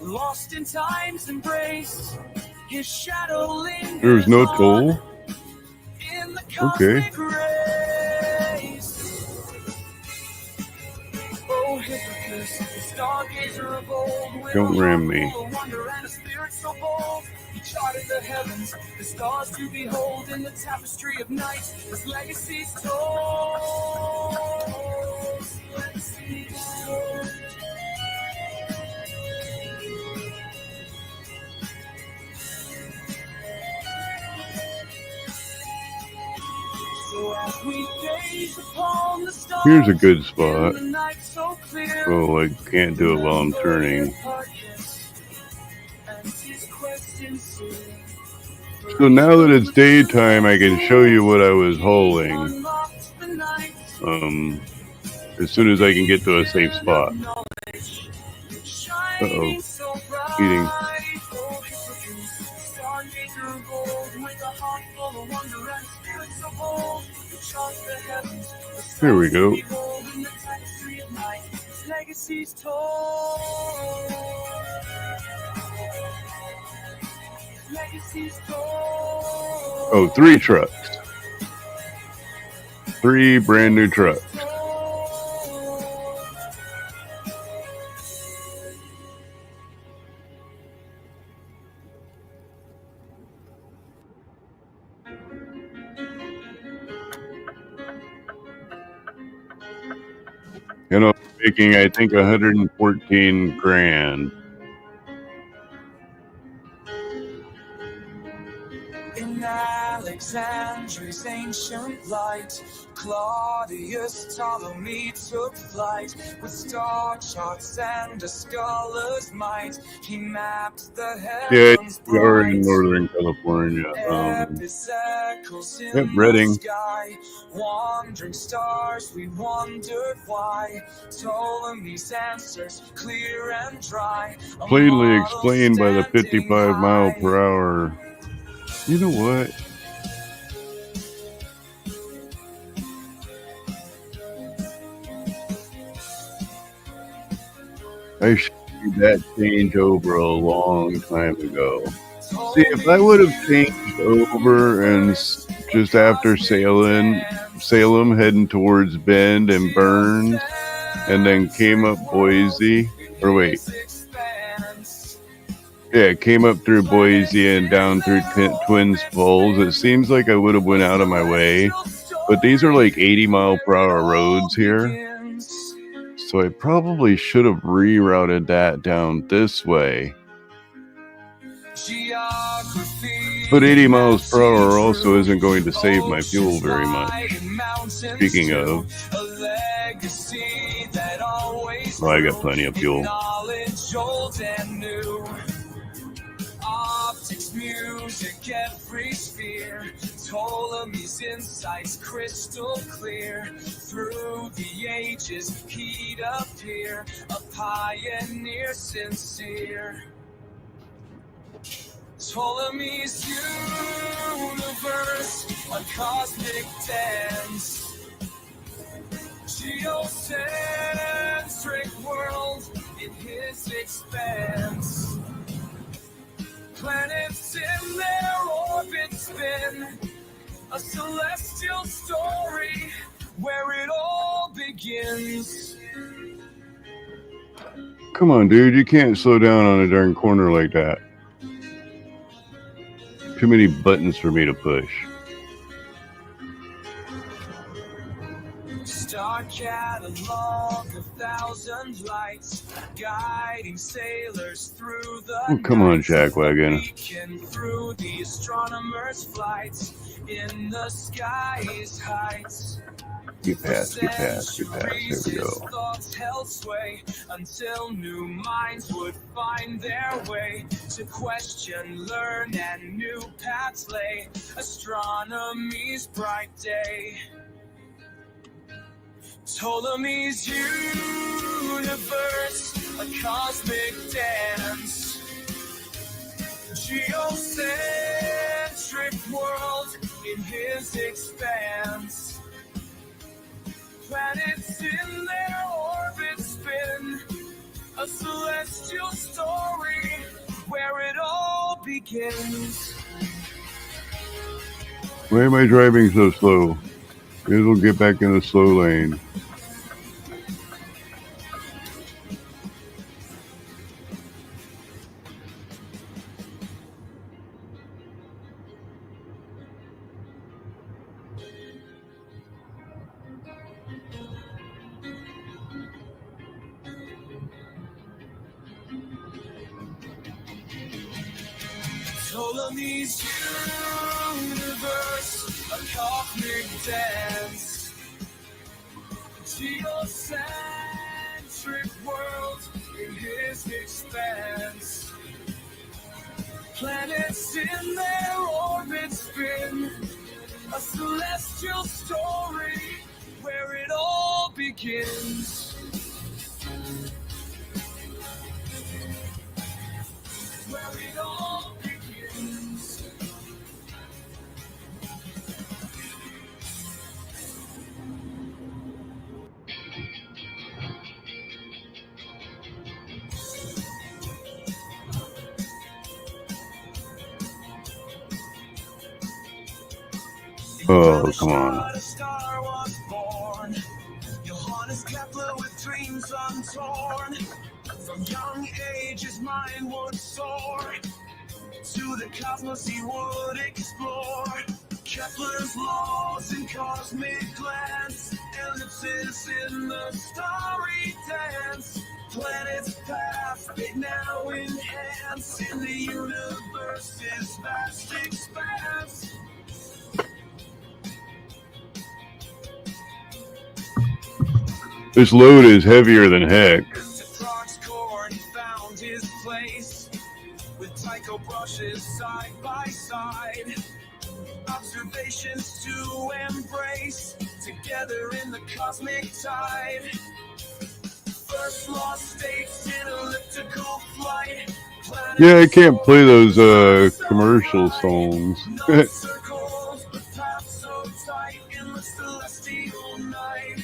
lost in time's embrace, his shadow lingers. There's no toll? In the Okay. race. Oh, Hipparchus, the stargazer of old, with Don't a ram heart me. full of wonder and a spirit so bold. He charted the heavens, the stars to behold, in the tapestry of night, his legacy's told. Legacy's told. So as we gaze upon the stars, Here's a good spot. in the night so clear, Oh, I can't do it while I'm turning. So now that it's daytime, I can show you what I was hauling. As soon as I can get to a safe spot. Uh-oh. Eating. Here we go. Oh, 3 trucks. 3 brand new trucks. You know, making, I think, 114 grand. In Alexandria's ancient light, Claudius Ptolemy took flight. With star charts and a scholar's might, he mapped the heavens Yeah, we are in bright. Northern California. Epicircles in Yep, Redding. the sky, wandering stars, we wondered why. Ptolemy's answers clear and dry, a Plainly model explained by the standing 55 mile high. per hour. You know what? I should have that change over a long time ago. See, if I would have changed over and just after Salem heading towards Bend and Burns, and then came up Boise, or wait, yeah, came up through Boise and down through Twin Falls, it seems like I would have went out of my way, but these are like 80 mile per hour roads here, so I probably should have rerouted that down this way. But 80 miles per hour also isn't going to save my fuel very much. Speaking of, well, I got plenty of fuel. Optics, music, every sphere Ptolemy's insights crystal clear. Through the ages he'd appear, a pioneer sincere. Ptolemy's universe, a cosmic dance. Geocentric world in his expanse. Planets in their orbits spin, a celestial story where it all begins. Come on, dude, you can't slow down on a darn corner like that. Too many buttons for me to push. Star catalog, 1,000 lights, guiding sailors through the Oh, come on, night. Jackwagon. Beacon through the astronomers' flights in the sky's heights. You pass, you pass, you pass. Here we go. Thoughts held sway until new minds would find their way to question, learn, and new paths lay. Astronomy's bright day. Ptolemy's universe, a cosmic dance. Geocentric world in his expanse. Planets in their orbits spin, a celestial story where it all begins. Why am I driving so slow? It'll get back in the slow lane. Ptolemy's universe, a cosmic dance. Geocentric world in his expanse. Planets in their orbits spin, a celestial story where it all begins. Where it all begins. Oh, come on. A star was born. Johannes Kepler with dreams untorn. From young age his mind would soar. To the cosmos he would explore. Kepler's laws in cosmic glance. Ellipses in the starry dance. Planets path they now enhance in the universe's vast expanse. This load is heavier than heck. Frog's corn found his place with Tycho brushes side by side. Observations to embrace together in the cosmic tide. First lost states in elliptical flight. Yeah, I can't play those commercial songs. Circles, but paths so tight in the celestial night.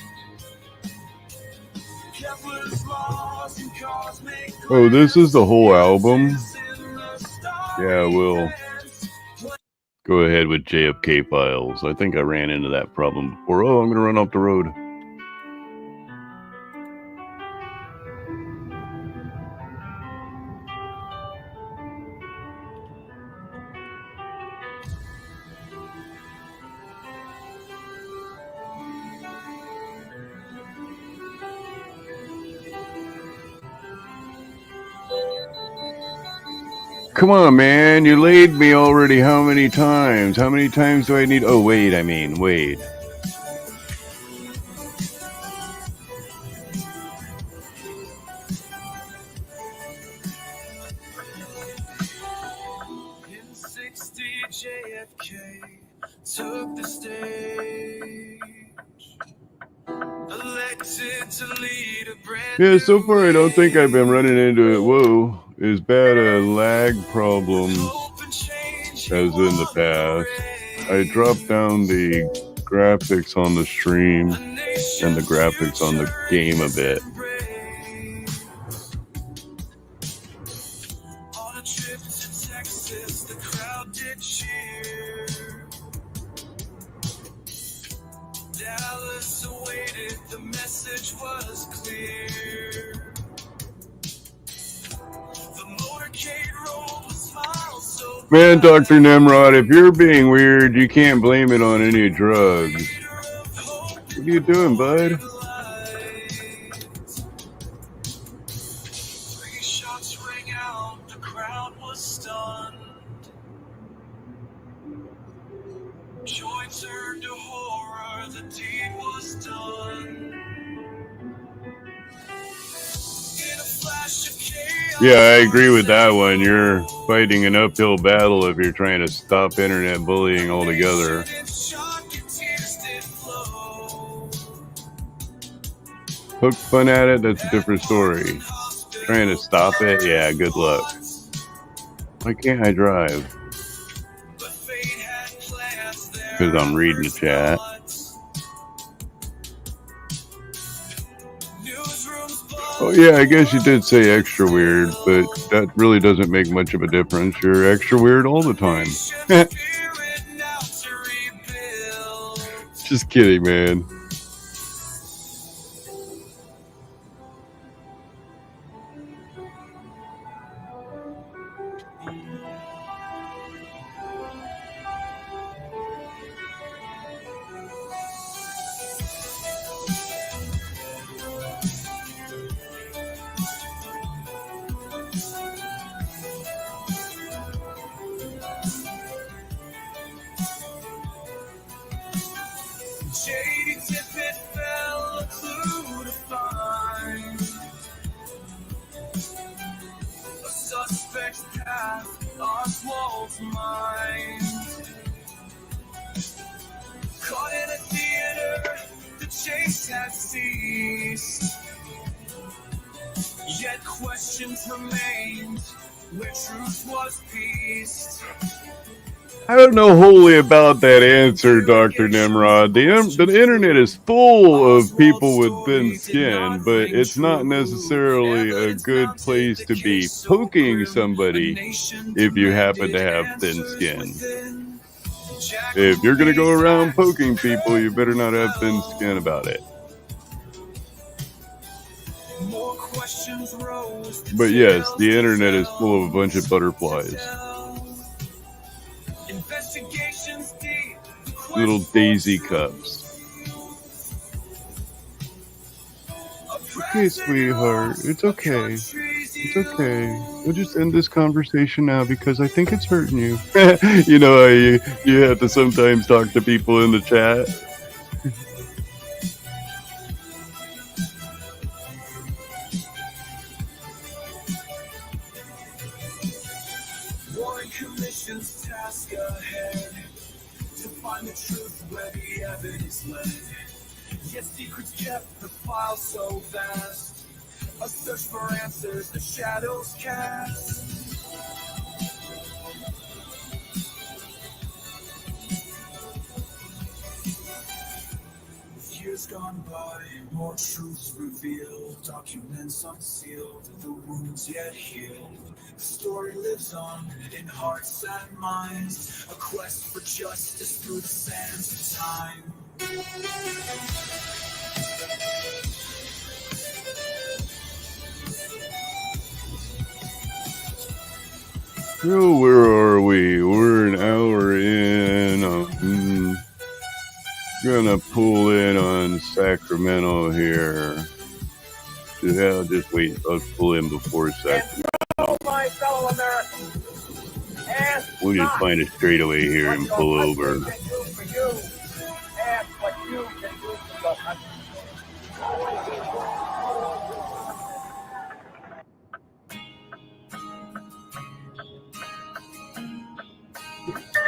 Kepler's laws and cosmic. Oh, this is the whole album? Yeah, we'll go ahead with JFK Files. I think I ran into that problem before. Oh, I'm going to run off the road. Come on, man. You laid me already how many times? How many times do I need? Oh, wait. Wait. In 60 JFK took Yeah, so far I don't think I've been running into it. Whoa, as bad a lag problem as in the past. I dropped down the graphics on the stream and the graphics on the game a bit. On a trip to Texas, the crowd did cheer. Dallas awaited, the message was clear. The motorcade rolled with smiles so Man, Dr. Nimrod, if you're being weird, you can't blame it on any drugs. What are you doing, bud? 3 shots rang out, the crowd was stunned. Joy turned to horror, the deed was done. In a flash of chaos, Yeah, I agree with that one. You're fighting an uphill battle if you're trying to stop internet bullying altogether. Poke fun at it, that's a different story. Trying to stop it, yeah, good luck. Why can't I drive? Because I'm reading the chat. Oh yeah, I guess you did say extra weird, but that really doesn't make much of a difference. You're extra weird all the time. Just kidding, man. Shady Tippett fell a clue to find a suspect's path, Oswald's mind. Caught in a theater, the chase had ceased. Yet questions remained where truth was pieced. I don't know wholly about that answer, Dr. Nimrod. The internet is full of people with thin skin, but it's not necessarily a good place to be poking somebody if you happen to have thin skin. If you're going to go around poking people, you better not have thin skin about it. But yes, the internet is full of a bunch of butterflies. Little daisy cups. Okay, sweetheart. It's okay. It's okay. We'll just end this conversation now because I think it's hurting you. You know how you have to sometimes talk to people in the chat. Warren Commission's task ahead to find the truth where the evidence led. Yet secrets kept, the file so vast. A search for answers the shadows cast. With years gone by, more truths revealed, documents unsealed, the wounds yet healed. The story lives on in hearts and minds, a quest for justice through the sands of time. So where are we? We're an hour in. Gonna pull in on Sacramento here. Yeah, I'll just wait. I'll pull in before Sacramento. My fellow Americans, We'll just find a straightaway here and pull over. ask what you can do for your country.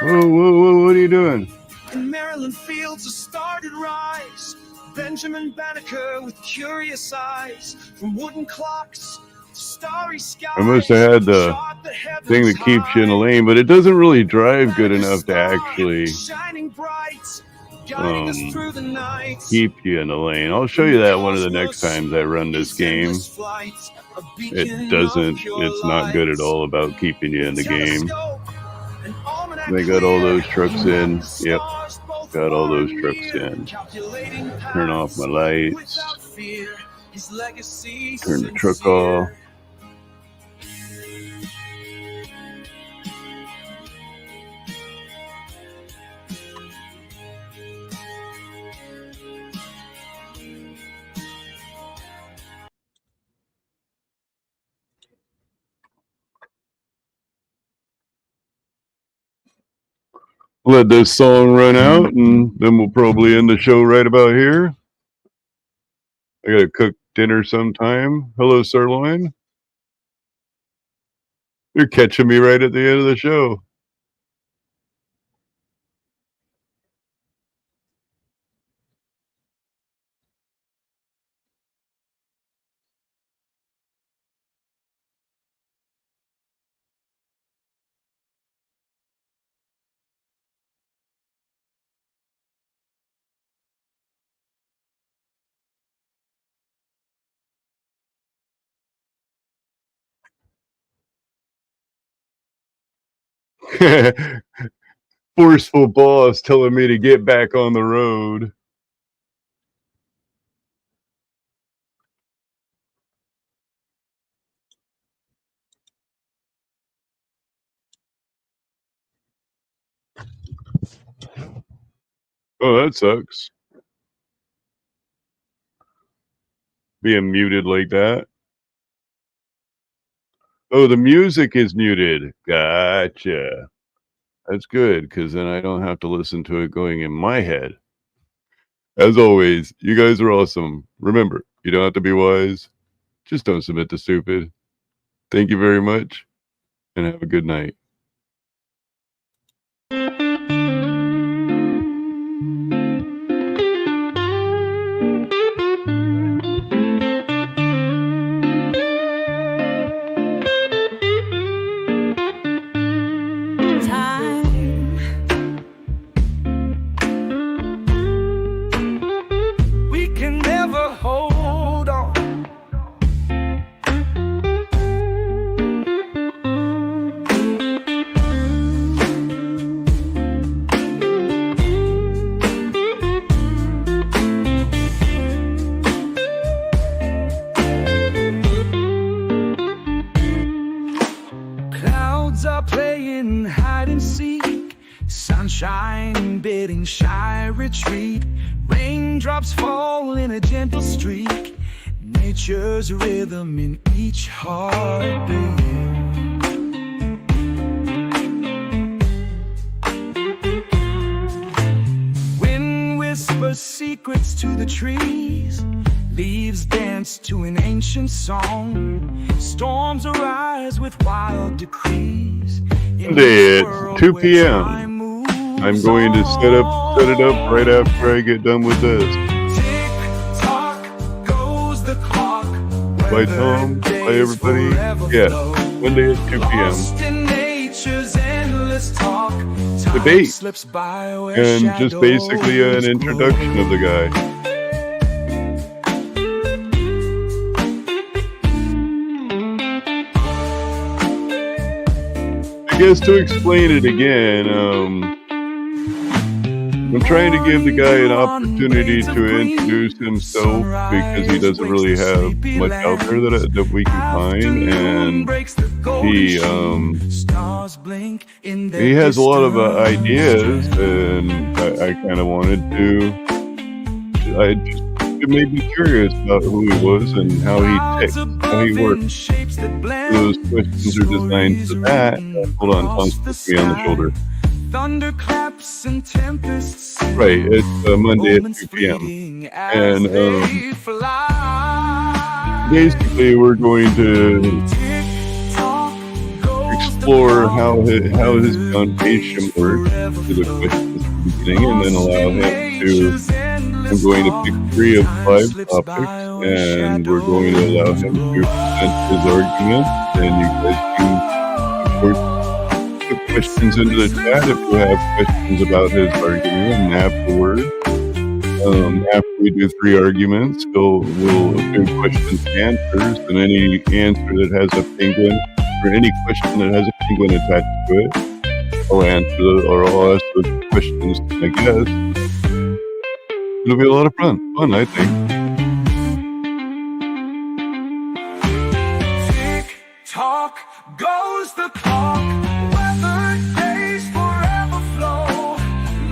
Whoa, what are you doing? In Maryland fields a started rise. Benjamin Banneker with curious eyes, from wooden clocks to starry skies. I must have had the thing that keeps you in the lane, but it doesn't really drive good enough to actually keep you in the lane. I'll show you that one of the next times I run this game. It's not good at all about keeping you in the game. They got all those trucks in. Yep, got all those trucks in. Turn off my lights. Turn the truck off. Let this song run out, and then we'll probably end the show right about here. I gotta cook dinner sometime. Hello, sirloin. You're catching me right at the end of the show. Forceful boss telling me to get back on the road. Oh, that sucks. Being muted like that. Oh, the music is muted. Gotcha. That's good, because then I don't have to listen to it going in my head. As always, you guys are awesome. Remember, you don't have to be wise. Just don't submit to stupid. Thank you very much, and have a good night. We can never hold on. Clouds are playing hide and seek, sunshine bidding shy retreat. Raindrops fall in a gentle streak, nature's rhythm in each heartbeat. Wind whispers secrets to the trees, leaves dance to an ancient song. Storms arise with wild decrees. Monday at 2 p.m. I'm going to set it up right after I get done with this. Bye, Tom. Bye, everybody. Yeah, Monday at 2 p.m. Debate. And just basically an introduction of the guy. I guess to explain it again, I'm trying to give the guy an opportunity to introduce himself, because he doesn't really have much out there that we can find, and he has a lot of ideas, and I kind of wanted to. It made me curious about who he was and how he ticks, how he works. Those questions are designed for that. Hold on, Tom's put me on the shoulder. Thunderclaps and tempests. Right, it's Monday at 2 p.m. And basically we're going to explore how his foundation works to the questions at the beginning, and then allow him to I'm going to pick 3 of 5 topics, and we're going to allow him to present his argument. And you guys can, of course, put questions into the chat if you have questions about his argument. And afterward, after we do 3 arguments, we'll do questions and answers, and any answer that has a penguin, or any question that has a penguin attached to it, I'll ask those questions to my guest. It'll be a lot of fun, I think. Tick tock goes the clock, weather days forever flow,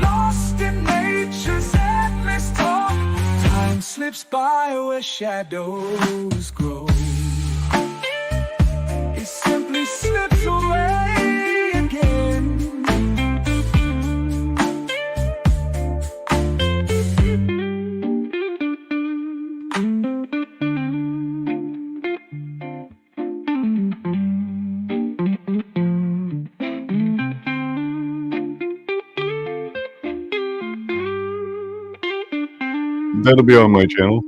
lost in nature's endless talk. Time slips by where shadows grow. It simply slips away again. That'll be on my channel.